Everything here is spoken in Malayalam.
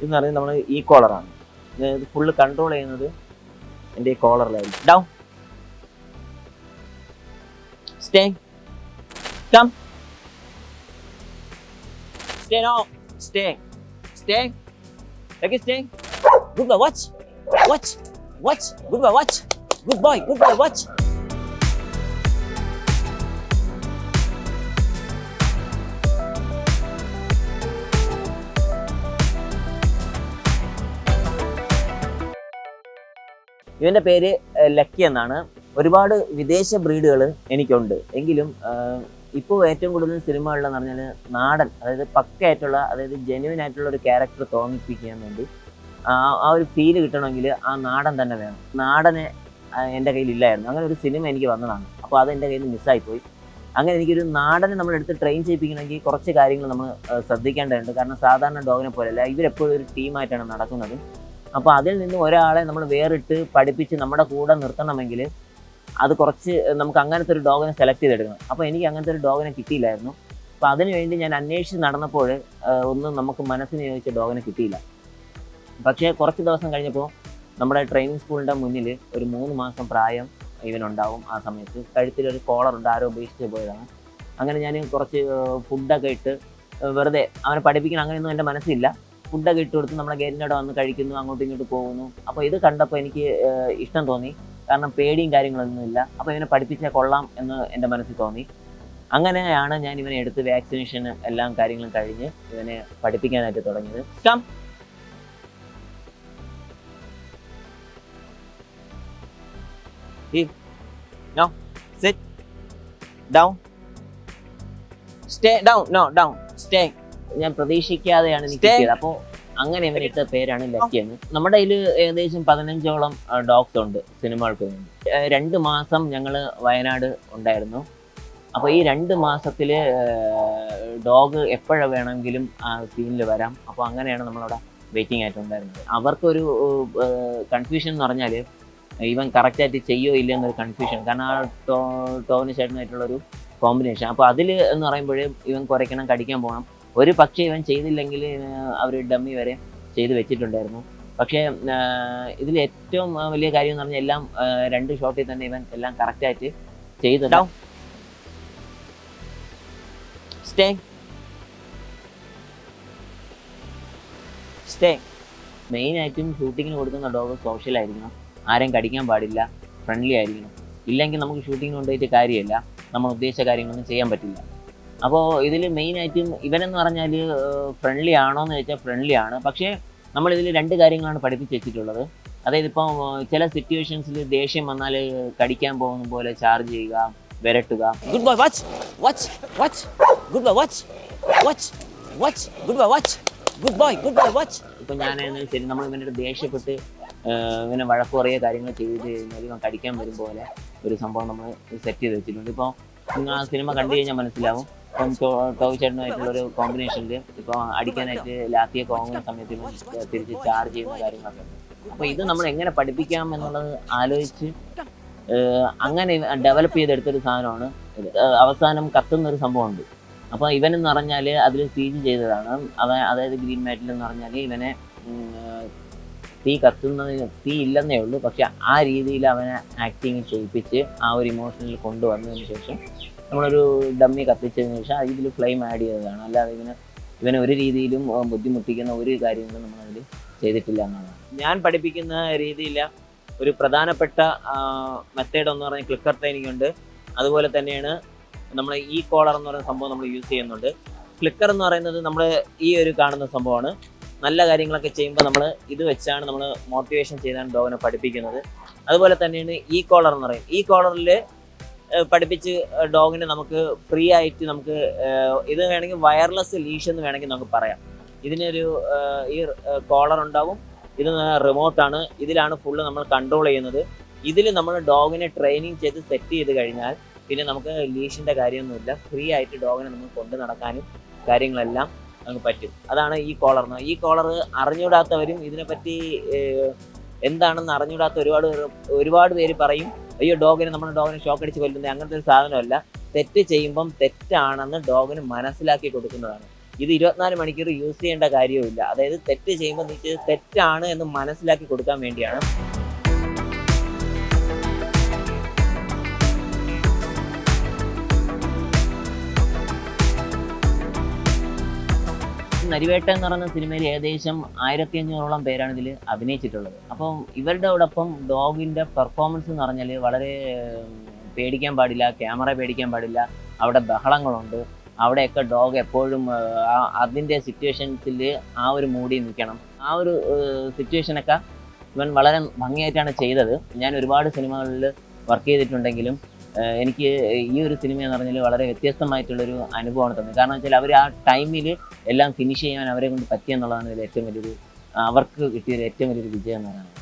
ഇതെന്ന് പറയുന്നത് നമ്മൾ ഈ കോളറാണ്. ഇത് ഫുള്ള് കൺട്രോൾ ചെയ്യുന്നത് എൻ്റെ ഈ കോളറിലായിരിക്കും. Down, stay, come, stay, no, stay, stay, okay, stay, good bye, watch, watch, watch, good bye, watch, good bye, good bye, watch. ഇവൻ്റെ പേര് ലക്കി എന്നാണ്. ഒരുപാട് വിദേശ ബ്രീഡുകൾ എനിക്കുണ്ട്. എങ്കിലും ഇപ്പോൾ ഏറ്റവും കൂടുതൽ സിനിമകളിലെന്ന് പറഞ്ഞാൽ നാടൻ, അതായത് പക്കയായിട്ടുള്ള, അതായത് ജെന്യുവൻ ആയിട്ടുള്ള ഒരു ക്യാരക്ടർ തോന്നിപ്പിക്കാൻ വേണ്ടി ആ ഒരു ഫീല് കിട്ടണമെങ്കിൽ ആ നാടൻ തന്നെ വേണം. നാടനെ എൻ്റെ കയ്യിലില്ലായിരുന്നു. അങ്ങനെ ഒരു സിനിമ എനിക്ക് വന്നതാണ്. അപ്പോൾ അത് എൻ്റെ കയ്യിൽ നിന്ന് മിസ്സായിപ്പോയി. അങ്ങനെ എനിക്കൊരു നാടനെ നമ്മളെടുത്ത് ട്രെയിൻ ചെയ്യിപ്പിക്കണമെങ്കിൽ കുറച്ച് കാര്യങ്ങൾ നമ്മൾ ശ്രദ്ധിക്കേണ്ടതുണ്ട്. കാരണം സാധാരണ ഡോഗിനെ പോലെയല്ല, ഇവരെപ്പോഴും ഒരു ടീമായിട്ടാണ് നടക്കുന്നത്. അപ്പോൾ അതിൽ നിന്ന് ഒരാളെ നമ്മൾ വേറിട്ട് പഠിപ്പിച്ച് നമ്മുടെ കൂടെ നിർത്തണമെങ്കിൽ അത് കുറച്ച് നമുക്ക് അങ്ങനത്തെ ഒരു ഡോഗിനെ സെലക്ട് ചെയ്തെടുക്കണം. അപ്പോൾ എനിക്ക് അങ്ങനത്തെ ഒരു ഡോഗിനെ കിട്ടിയില്ലായിരുന്നു. അപ്പോൾ അതിന് വേണ്ടി ഞാൻ അന്വേഷിച്ച് നടന്നപ്പോൾ ഒന്നും നമുക്ക് മനസ്സിന് യോജിച്ച ഡോഗിനെ കിട്ടിയില്ല. പക്ഷേ കുറച്ച് ദിവസം കഴിഞ്ഞപ്പോൾ നമ്മുടെ ട്രെയിനിങ് സ്കൂളിൻ്റെ മുന്നിൽ ഒരു 3 മാസം പ്രായം ഇവനുണ്ടാവും. ആ സമയത്ത് കഴുത്തിലൊരു കോളറുണ്ട്, ആരോ ഉപേക്ഷിച്ച് പോയതാണ്. അങ്ങനെ ഞാൻ കുറച്ച് ഫുഡൊക്കെ ഇട്ട് വെറുതെ അവനെ പഠിപ്പിക്കണം, അങ്ങനെയൊന്നും എൻ്റെ മനസ്സില്ല. ഫുഡൊക്കെ ഇട്ട് കൊടുത്ത് നമ്മളെ ഗേറ്റിൻ്റെ അവിടെ വന്ന് കഴിക്കുന്നു, അങ്ങോട്ടും ഇങ്ങോട്ട് പോകുന്നു. അപ്പോൾ ഇത് കണ്ടപ്പോൾ എനിക്ക് ഇഷ്ടം തോന്നി. കാരണം പേടിയും കാര്യങ്ങളൊന്നും ഇല്ല. അപ്പോൾ ഇവനെ പഠിപ്പിച്ചാൽ കൊള്ളാം എന്ന് എൻ്റെ മനസ്സിൽ തോന്നി. അങ്ങനെയാണ് ഞാൻ ഇവനെ എടുത്ത് വാക്സിനേഷൻ എല്ലാം കാര്യങ്ങളും കഴിഞ്ഞ് ഇവനെ പഠിപ്പിക്കാനായിട്ട് തുടങ്ങിയത്. Come, no, sit, down, stay, down, no, down, stay. ഞാൻ പ്രതീക്ഷിക്കാതെയാണ് എനിക്ക് കിട്ടിയത്. അപ്പോൾ അങ്ങനെ ഇവൻ ഇട്ട പേരാണ് ലക്കി എന്ന്. നമ്മുടെ കയ്യിൽ ഏകദേശം 15ഓളം ഡോഗ്സ് ഉണ്ട് സിനിമകൾക്ക് വേണ്ടി. 2 മാസം ഞങ്ങൾ വയനാട് ഉണ്ടായിരുന്നു. അപ്പോൾ ഈ 2 മാസത്തിൽ ഡോഗ് എപ്പോഴാണ് വേണമെങ്കിലും ആ സീനിൽ വരാം. അപ്പോൾ അങ്ങനെയാണ് നമ്മളവിടെ വെയിറ്റിംഗ് ആയിട്ടുണ്ടായിരുന്നത്. അവർക്കൊരു കൺഫ്യൂഷൻ എന്ന് പറഞ്ഞാൽ ഇവൻ കറക്റ്റായിട്ട് ചെയ്യോ ഇല്ല എന്നൊരു കൺഫ്യൂഷൻ. കാരണം ആ ടോവിന് ചേട്ടനായിട്ടുള്ളൊരു കോമ്പിനേഷൻ. അപ്പോൾ അതിൽ എന്ന് പറയുമ്പോഴേ ഇവൻ കുരയ്ക്കണം, കടിക്കാൻ പോകണം. ഒരു പക്ഷേ ഇവൻ ചെയ്തില്ലെങ്കിൽ അവർ ഡമ്മി വരെ ചെയ്ത് വെച്ചിട്ടുണ്ടായിരുന്നു. പക്ഷേ ഇതിൽ ഏറ്റവും വലിയ കാര്യം എന്ന് പറഞ്ഞാൽ എല്ലാം 2 ഷോട്ടിൽ തന്നെ ഇവൻ എല്ലാം കറക്റ്റായിട്ട് ചെയ്തു. Down, stay, stay. മെയിനായിട്ടും ഷൂട്ടിങ്ങിന് കൊടുക്കുന്ന ഡോഗ് സോഷ്യലായിരിക്കണം, ആരെയും കടിക്കാൻ പാടില്ല, ഫ്രണ്ട്ലി ആയിരിക്കണം. ഇല്ലെങ്കിൽ നമുക്ക് ഷൂട്ടിങ്ങിന് കൊണ്ടുപോയിട്ട് കാര്യമില്ല, നമ്മൾ ഉദ്ദേശിച്ച കാര്യങ്ങളൊന്നും ചെയ്യാൻ പറ്റില്ല. അപ്പോൾ ഇതിൽ മെയിനായിട്ടും ഇവനെന്ന് പറഞ്ഞാൽ ഫ്രണ്ട്ലി ആണോ എന്ന് ചോദിച്ചാൽ ഫ്രണ്ട്ലി ആണ്. പക്ഷേ നമ്മളിതിൽ 2 കാര്യങ്ങളാണ് പഠിപ്പിച്ച് വെച്ചിട്ടുള്ളത്. അതായത് ഇപ്പോൾ ചില സിറ്റുവേഷൻസിൽ ദേഷ്യം വന്നാൽ കടിക്കാൻ പോകുന്ന പോലെ ചാർജ് ചെയ്യുക, വിരട്ടുക. Good bye, watch, watch, watch, good bye, watch, watch, watch, good bye, watch, good bye, good bye, watch. ഇപ്പോൾ ഞാൻ ശരി നമ്മൾ ഇവൻ്റെ ദേഷ്യപ്പെട്ട് ഇങ്ങനെ വഴക്ക് പറയുക കാര്യങ്ങൾ ചെയ്ത് കഴിഞ്ഞാൽ ഇവൻ കടിക്കാൻ വരും പോലെ ഒരു സംഭവം നമ്മൾ സെറ്റ് ചെയ്ത് വെച്ചിട്ടുണ്ട്. ഇപ്പോൾ നിങ്ങൾ ആ സിനിമ കണ്ടു കഴിഞ്ഞാൽ മനസ്സിലാവും. ഇപ്പം ടോയ് ചേട്ടനുമായിട്ടുള്ളൊരു കോമ്പിനേഷനിൽ ഇപ്പോൾ അടിക്കാനായിട്ട് ലാത്തിയെ കോങ്ങുന്ന സമയത്ത് തിരിച്ച് ചാർജ് ചെയ്യുന്ന കാര്യങ്ങളൊക്കെ ഉണ്ട്. അപ്പോൾ ഇത് നമ്മൾ എങ്ങനെ പഠിപ്പിക്കാം എന്നുള്ളത് ആലോചിച്ച് അങ്ങനെ ഡെവലപ്പ് ചെയ്തെടുത്തൊരു സാധനമാണ് ഇത്. അവസാനം കത്തുന്നൊരു സംഭവമുണ്ട്. അപ്പോൾ ഇവനെന്ന് പറഞ്ഞാൽ അതിൽ സീജ് ചെയ്തതാണ്. അതായത് ഗ്രീൻ മാറ്റിൽ എന്ന് പറഞ്ഞാൽ ഇവനെ തീ കത്തുന്നതിന് തീ ഇല്ലെന്നേ ഉള്ളൂ. പക്ഷെ ആ രീതിയിൽ അവനെ ആക്ടിങ് ചെയ്യിപ്പിച്ച് ആ ഒരു ഇമോഷനിൽ കൊണ്ടുവന്നതിന് ശേഷം നമ്മളൊരു ഡമ്മി കത്തിച്ചതിന് ശേഷം ഇതിൽ ഫ്ലെയിം ആഡ് ചെയ്തതാണ്. അല്ലാതെ ഇവനെ ഒരു രീതിയിലും ബുദ്ധിമുട്ടിക്കുന്ന ഒരു കാര്യങ്ങളും നമ്മളതിൽ ചെയ്തിട്ടില്ല എന്നാണ്. ഞാൻ പഠിപ്പിക്കുന്ന രീതിയിൽ ഒരു പ്രധാനപ്പെട്ട മെത്തേഡ് എന്ന് പറഞ്ഞാൽ ക്ലിക്കർ ട്രെയിനിങ് ഉണ്ട്. അതുപോലെ തന്നെയാണ് നമ്മൾ ഈ കോളർ എന്ന് പറയുന്ന സംഭവം നമ്മൾ യൂസ് ചെയ്യുന്നുണ്ട്. ക്ലിക്കർ എന്ന് പറയുന്നത് നമ്മൾ ഈ ഒരു കാണുന്ന സംഭവമാണ്. നല്ല കാര്യങ്ങളൊക്കെ ചെയ്യുമ്പോൾ നമ്മൾ ഇത് വെച്ചാണ് നമ്മൾ മോട്ടിവേഷൻ ചെയ്താണ് ഡോഗിനെ പഠിപ്പിക്കുന്നത്. അതുപോലെ തന്നെയാണ് ഈ കോളർ എന്ന് പറയും. ഈ കോളറിൽ പഠിപ്പിച്ച് ഡോഗിനെ നമുക്ക് ഫ്രീ ആയിട്ട് നമുക്ക് ഇത് വേണമെങ്കിൽ വയർലെസ് ലീഷ് എന്ന് വേണമെങ്കിൽ നമുക്ക് പറയാം. ഇതിനൊരു ഈ കോളർ ഉണ്ടാവും, ഇത് റിമോട്ടാണ്, ഇതിലാണ് ഫുള്ള് നമ്മൾ കൺട്രോൾ ചെയ്യുന്നത്. ഇതിൽ നമ്മൾ ഡോഗിനെ ട്രെയിനിങ് ചെയ്ത് സെറ്റ് ചെയ്ത് കഴിഞ്ഞാൽ പിന്നെ നമുക്ക് ലീഷിൻ്റെ കാര്യമൊന്നുമില്ല. ഫ്രീ ആയിട്ട് ഡോഗിനെ നമുക്ക് കൊണ്ടു നടക്കാനും കാര്യങ്ങളെല്ലാം നമുക്ക് പറ്റും. അതാണ് ഈ കോളർ. ഈ കോളർ അറിഞ്ഞുകൂടാത്തവരും ഇതിനെപ്പറ്റി എന്താണെന്ന് അറിഞ്ഞുകൂടാത്ത ഒരുപാട് പേര് പറയും, അയ്യോ നമ്മുടെ ഡോഗിനെ ഷോക്ക് അടിച്ച് കൊല്ലുന്നത്. അങ്ങനത്തെ ഒരു സാധനമല്ല. തെറ്റ് ചെയ്യുമ്പം തെറ്റാണെന്ന് ഡോഗിന് മനസ്സിലാക്കി കൊടുക്കുന്നതാണ്. ഇത് 24 മണിക്കൂർ യൂസ് ചെയ്യേണ്ട കാര്യവുമില്ല. അതായത് തെറ്റ് ചെയ്യുമ്പോൾ നീ തെറ്റാണ് എന്ന് മനസ്സിലാക്കി കൊടുക്കാൻ വേണ്ടിയാണ്. നരിവേട്ട എന്ന് പറയുന്ന സിനിമയിൽ ഏകദേശം 1500ഓളം പേരാണ് ഇതിൽ അഭിനയിച്ചിട്ടുള്ളത്. അപ്പം ഇവരോടൊപ്പം ഡോഗിൻ്റെ പെർഫോമൻസ് എന്ന് പറഞ്ഞാൽ വളരെ പേടിക്കാൻ പാടില്ല, ക്യാമറ പേടിക്കാൻ പാടില്ല, അവിടെ ബഹളങ്ങളുണ്ട്, അവിടെയൊക്കെ ഡോഗ് എപ്പോഴും അതിൻ്റെ സിറ്റുവേഷൻസിൽ ആ ഒരു മൂഡിൽ നിൽക്കണം. ആ ഒരു സിറ്റുവേഷനൊക്കെ ഇവൻ വളരെ ഭംഗിയായിട്ടാണ് ചെയ്തത്. ഞാൻ ഒരുപാട് സിനിമകളിൽ വർക്ക് ചെയ്തിട്ടുണ്ടെങ്കിലും എനിക്ക് ഈ ഒരു സിനിമ എന്ന് പറഞ്ഞാൽ വളരെ വ്യത്യസ്തമായിട്ടുള്ളൊരു അനുഭവമാണ് തന്നത്. കാരണം വെച്ചാൽ അവർ ആ ടൈമിൽ എല്ലാം ഫിനിഷ് ചെയ്യാൻ അവരെ കൊണ്ട് പറ്റിയെന്നുള്ളതാണ് ഇതിൽ ഏറ്റവും വലിയൊരു അവർക്ക് കിട്ടിയൊരു ഏറ്റവും വലിയൊരു വിജയം എന്ന് പറയുന്നത്.